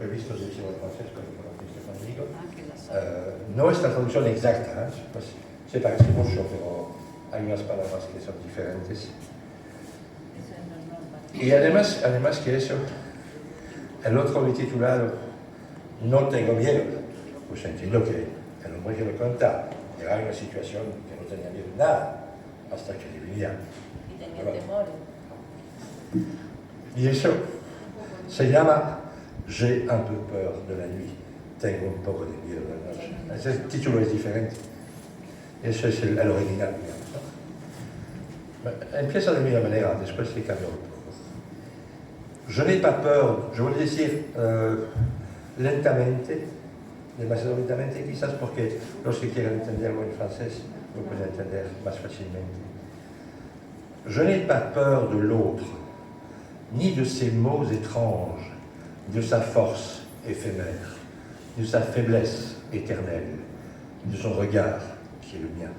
visto diciamo in francese, no es la traducción exacta, pues, se parece mucho, pero hay unas palabras que son diferentes. Y además que eso, el otro titulado No tengo miedo, pues entiendo que el hombre que lo cuenta era una situación que no tenía miedo de nada, hasta que le venía. Y tenía temor. Y eso se llama J'ai un peu peur de la nuit. Tengo un poco de miedo de la noche. Ese título es diferente. Eso es el original, digamos, ¿no? Empieza de la manera, después se cambia un poco. Je n'ai pas peur, je voulais decir lentamente, demasiado lentamente quizás porque los que quieran entenderlo en francés lo pueden entender más fácilmente. Je n'ai pas peur de l'autre, ni de ses mots étranges, de sa force éphémère, de sa faiblesse éternelle, de son regard qui est le mien.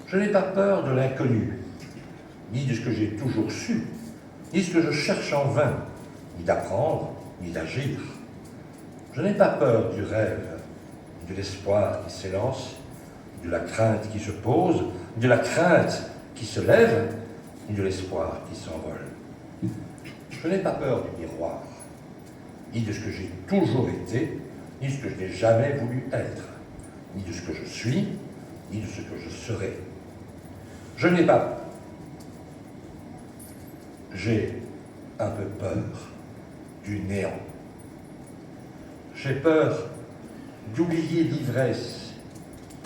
Je n'ai pas peur de l'inconnu, ni de ce que j'ai toujours su, ni ce que je cherche en vain, ni d'apprendre, ni d'agir. Je n'ai pas peur du rêve, de l'espoir qui s'élance, de la crainte qui se pose, de la crainte qui se lève, ni de l'espoir qui s'envole. Je n'ai pas peur du miroir, ni de ce que j'ai toujours été, ni de ce que je n'ai jamais voulu être, ni de ce que je suis, ni de ce que je serai. Je n'ai pas... J'ai un peu peur du néant. J'ai peur d'oublier l'ivresse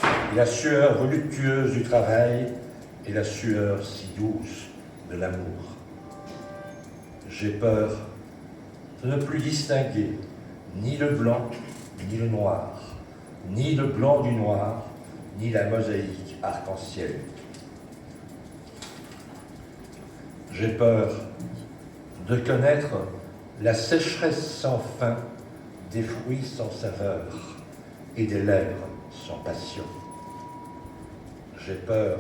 et la sueur voluptueuse du travail et la sueur si douce de l'amour. J'ai peur de ne plus distinguer ni le blanc, ni le noir, ni le blanc du noir, ni la mosaïque arc-en-ciel. J'ai peur de connaître la sécheresse sans fin des fruits sans saveur et des lèvres sans passion. J'ai peur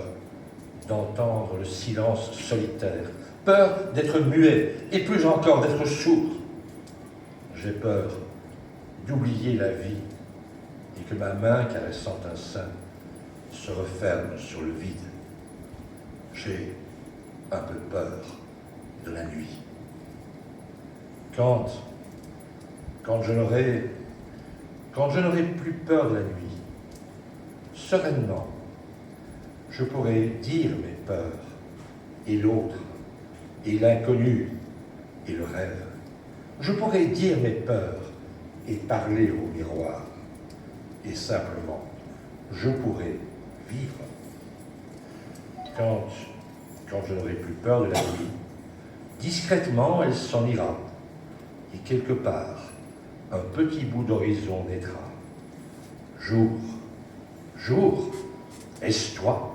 d'entendre le silence solitaire, peur d'être muet et plus encore d'être sourd. J'ai peur d'oublier la vie et que ma main caressant un sein se referme sur le vide. J'ai un peu peur de la nuit. Quand je n'aurai plus peur de la nuit, sereinement, je pourrai dire mes peurs, et l'autre, et l'inconnu, et le rêve. Je pourrai dire mes peurs et parler au miroir, et simplement, je pourrai vivre. Quand je n'aurai plus peur de la nuit, discrètement, elle s'en ira, et quelque part, un petit bout d'horizon naîtra. Jour, jour, est-ce toi?